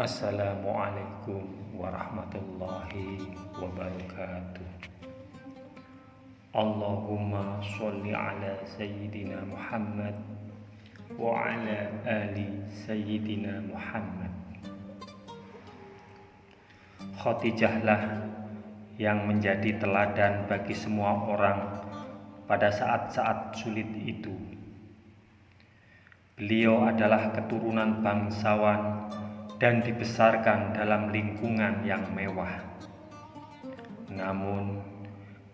Assalamualaikum warahmatullahi wabarakatuh. Allahumma sholli ala Sayyidina Muhammad wa ala ali Sayyidina Muhammad. Khadijahlah yang menjadi teladan bagi semua orang pada saat-saat sulit itu. Beliau adalah keturunan bangsawan dan dibesarkan dalam lingkungan yang mewah. Namun,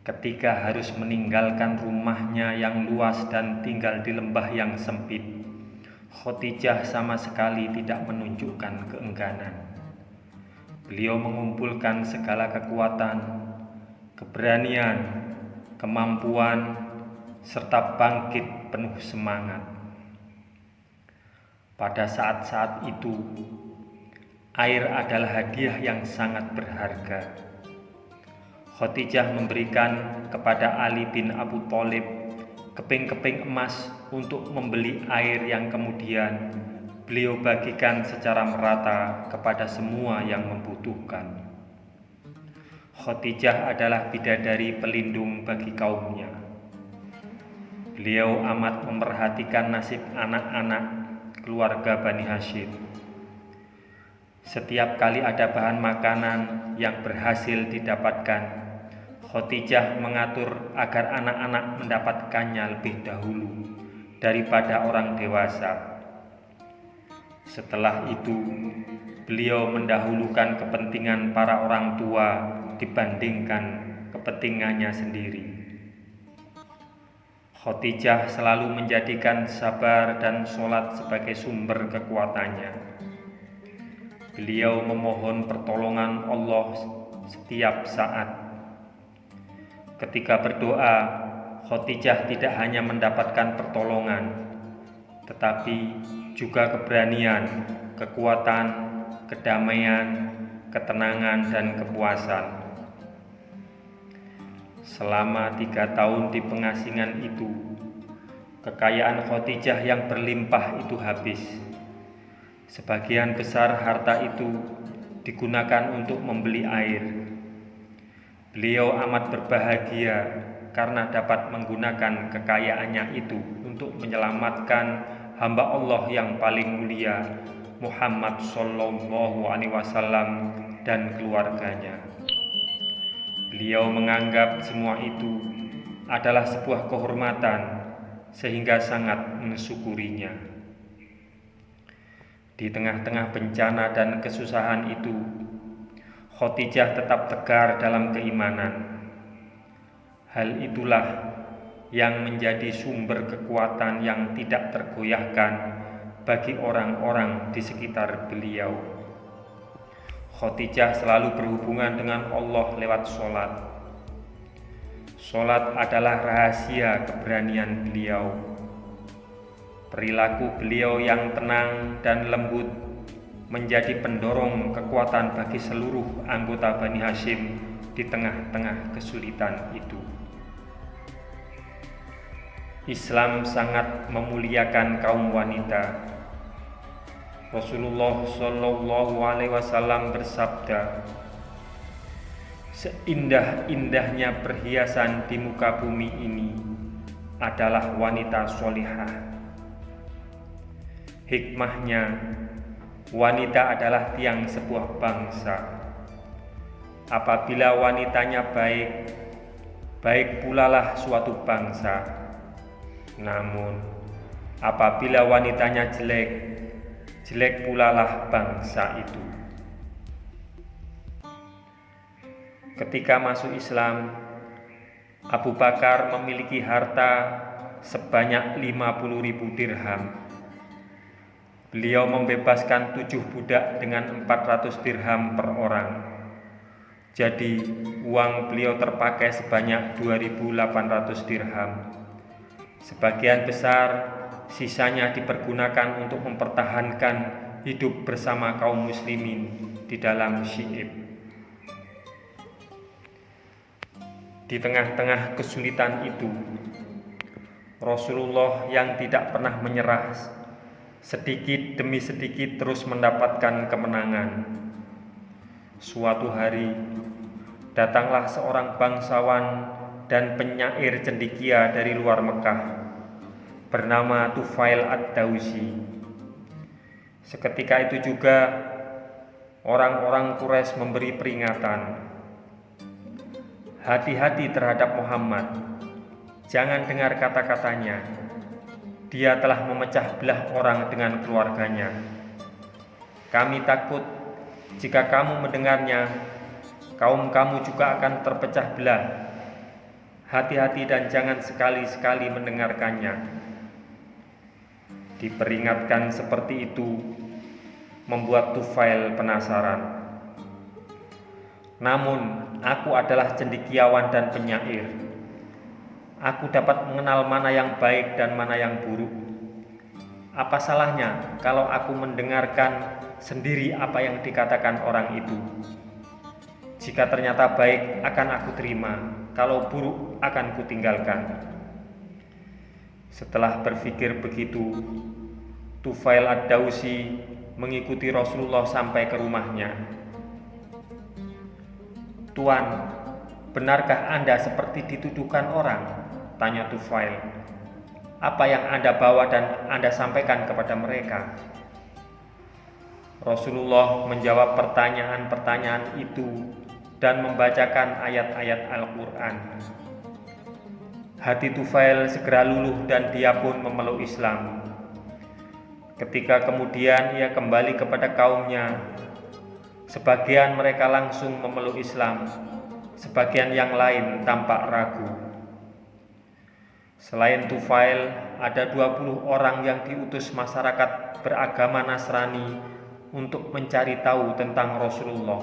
ketika harus meninggalkan rumahnya yang luas dan tinggal di lembah yang sempit, Khadijah sama sekali tidak menunjukkan keengganan. Beliau mengumpulkan segala kekuatan, keberanian, kemampuan, serta bangkit penuh semangat. Pada saat-saat itu, air adalah hadiah yang sangat berharga. Khadijah memberikan kepada Ali bin Abu Thalib keping-keping emas untuk membeli air yang kemudian beliau bagikan secara merata kepada semua yang membutuhkan. Khadijah adalah bidadari pelindung bagi kaumnya. Beliau amat memperhatikan nasib anak-anak keluarga Bani Hashim. Setiap kali ada bahan makanan yang berhasil didapatkan, Khadijah mengatur agar anak-anak mendapatkannya lebih dahulu daripada orang dewasa. Setelah itu, beliau mendahulukan kepentingan para orang tua dibandingkan kepentingannya sendiri. Khadijah selalu menjadikan sabar dan sholat sebagai sumber kekuatannya. Beliau memohon pertolongan Allah setiap saat. Ketika berdoa, Khadijah tidak hanya mendapatkan pertolongan, tetapi juga keberanian, kekuatan, kedamaian, ketenangan, dan kepuasan. Selama 3 tahun di pengasingan itu, kekayaan Khadijah yang berlimpah itu habis. Sebagian besar harta itu digunakan untuk membeli air. Beliau amat berbahagia karena dapat menggunakan kekayaannya itu untuk menyelamatkan hamba Allah yang paling mulia, Muhammad Sallallahu Alaihi Wasallam dan keluarganya. Beliau menganggap semua itu adalah sebuah kehormatan sehingga sangat mensyukurinya. Di tengah-tengah bencana dan kesusahan itu, Khadijah tetap tegar dalam keimanan. Hal itulah yang menjadi sumber kekuatan yang tidak tergoyahkan bagi orang-orang di sekitar beliau. Khadijah selalu berhubungan dengan Allah lewat sholat. Sholat adalah rahasia keberanian beliau. Perilaku beliau yang tenang dan lembut menjadi pendorong kekuatan bagi seluruh anggota Bani Hashim di tengah-tengah kesulitan itu. Islam sangat memuliakan kaum wanita. Rasulullah Shallallahu Alaihi Wasallam bersabda, "Seindah-indahnya perhiasan di muka bumi ini adalah wanita sholihah." Hikmahnya, wanita adalah tiang sebuah bangsa. Apabila wanitanya baik, baik pulalah suatu bangsa. Namun, apabila wanitanya jelek, jelek pulalah bangsa itu. Ketika masuk Islam, Abu Bakar memiliki harta sebanyak 50.000 dirham. Beliau membebaskan 7 budak dengan 400 dirham per orang. Jadi, uang beliau terpakai sebanyak 2.800 dirham. Sebagian besar sisanya dipergunakan untuk mempertahankan hidup bersama kaum muslimin di dalam Syi'ib. Di tengah-tengah kesulitan itu, Rasulullah yang tidak pernah menyerah sedikit demi sedikit terus mendapatkan kemenangan. Suatu hari, datanglah seorang bangsawan dan penyair cendekia dari luar Mekah, bernama Tufail ad-Dausi. Seketika itu juga, orang-orang Quraisy memberi peringatan, hati-hati terhadap Muhammad, jangan dengar kata-katanya, dia telah memecah belah orang dengan keluarganya. Kami takut jika kamu mendengarnya, kaum kamu juga akan terpecah belah. Hati-hati dan jangan sekali-sekali mendengarkannya. Diperingatkan seperti itu membuat Tufail penasaran. Namun, aku adalah cendekiawan dan penyair. Aku dapat mengenal mana yang baik dan mana yang buruk. Apa salahnya kalau aku mendengarkan sendiri apa yang dikatakan orang itu? Jika ternyata baik, akan aku terima. Kalau buruk, akan kutinggalkan. Setelah berpikir begitu, Tufail ad-Dausi mengikuti Rasulullah sampai ke rumahnya. "Tuan, benarkah Anda seperti dituduhkan orang?" tanya Tufail. "Apa yang Anda bawa dan Anda sampaikan kepada mereka?" Rasulullah menjawab pertanyaan-pertanyaan itu dan membacakan ayat-ayat Al-Quran. Hati Tufail segera luluh dan dia pun memeluk Islam. Ketika kemudian ia kembali kepada kaumnya, sebagian mereka langsung memeluk Islam, sebagian yang lain tampak ragu. Selain Tufail, ada 20 orang yang diutus masyarakat beragama Nasrani untuk mencari tahu tentang Rasulullah.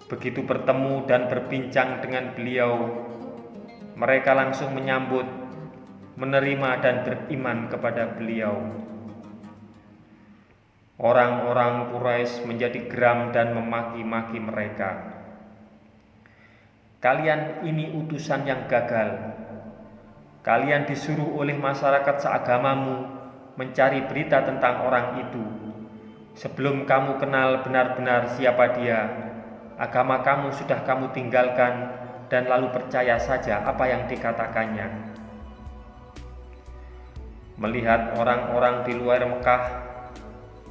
Begitu bertemu dan berbincang dengan beliau, mereka langsung menyambut, menerima dan beriman kepada beliau. Orang-orang Quraisy menjadi geram dan memaki-maki mereka. "Kalian ini utusan yang gagal. Kalian disuruh oleh masyarakat seagamamu mencari berita tentang orang itu. Sebelum kamu kenal benar-benar siapa dia, agama kamu sudah kamu tinggalkan dan lalu percaya saja apa yang dikatakannya." Melihat orang-orang di luar Mekah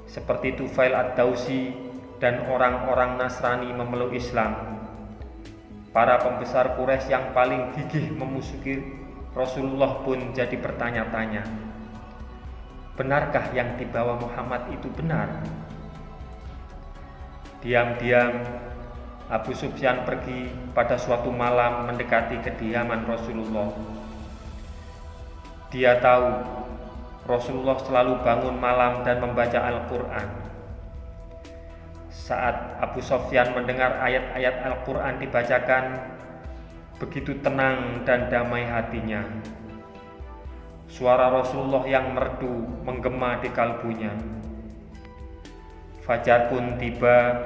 seperti Tufail ad-Dausi dan orang-orang Nasrani memeluk Islam, para pembesar Quraisy yang paling gigih memusuhi Rasulullah pun jadi bertanya-tanya, benarkah yang dibawa Muhammad itu benar? Diam-diam Abu Sufyan pergi pada suatu malam mendekati kediaman Rasulullah. Dia tahu Rasulullah selalu bangun malam dan membaca Al-Quran. Saat Abu Sufyan mendengar ayat-ayat Al-Quran dibacakan, begitu tenang dan damai hatinya. Suara Rasulullah yang merdu menggema di kalbunya. Fajar pun tiba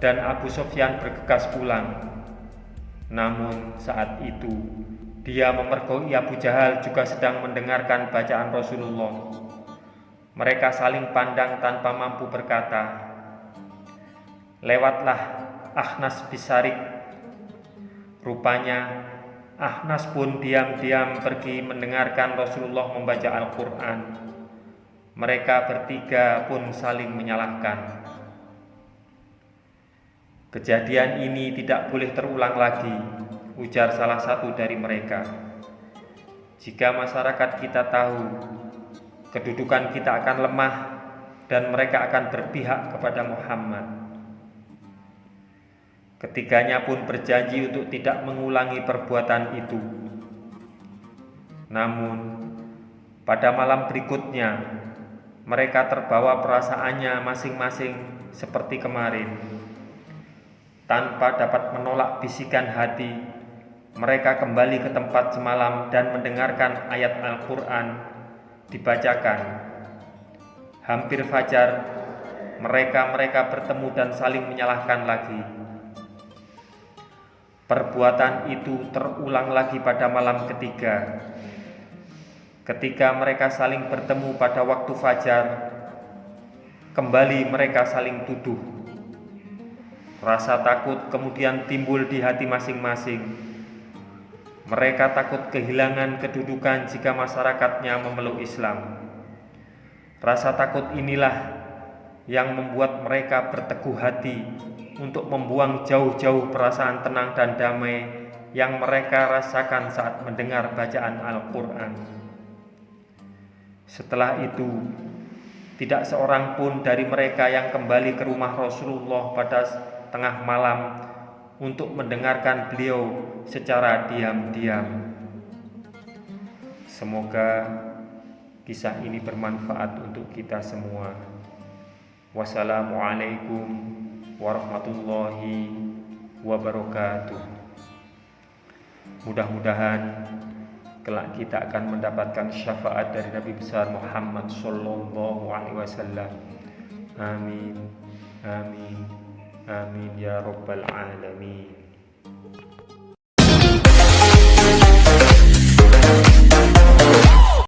dan Abu Sufyan bergegas pulang. Namun saat itu dia memergoki Abu Jahal juga sedang mendengarkan bacaan Rasulullah. Mereka saling pandang tanpa mampu berkata. Lewatlah Akhnas Bisarik. Rupanya Akhnas pun diam-diam pergi mendengarkan Rasulullah membaca Al-Quran. Mereka bertiga pun saling menyalahkan. Kejadian ini tidak boleh terulang lagi, ujar salah satu dari mereka. Jika masyarakat kita tahu, kedudukan kita akan lemah dan mereka akan berpihak kepada Muhammad. Ketiganya pun berjanji untuk tidak mengulangi perbuatan itu. Namun, pada malam berikutnya, mereka terbawa perasaannya masing-masing seperti kemarin. Tanpa dapat menolak bisikan hati, mereka kembali ke tempat semalam dan mendengarkan ayat Al-Quran dibacakan. Hampir fajar, mereka bertemu dan saling menyalahkan lagi. Perbuatan itu terulang lagi pada malam ketiga. Ketika mereka saling bertemu pada waktu fajar, kembali mereka saling tuduh. Rasa takut kemudian timbul di hati masing-masing. Mereka takut kehilangan kedudukan jika masyarakatnya memeluk Islam. Rasa takut inilah yang membuat mereka berteguh hati untuk membuang jauh-jauh perasaan tenang dan damai yang mereka rasakan saat mendengar bacaan Al-Quran. Setelah itu, tidak seorang pun dari mereka yang kembali ke rumah Rasulullah pada tengah malam untuk mendengarkan beliau secara diam-diam. Semoga kisah ini bermanfaat untuk kita semua. Wassalamualaikum warahmatullahi wabarakatuh. Mudah-mudahan kelak kita akan mendapatkan syafaat dari Nabi besar Muhammad sallallahu alaihi wasallam. Amin. Amin. Amin ya rabbal alamin.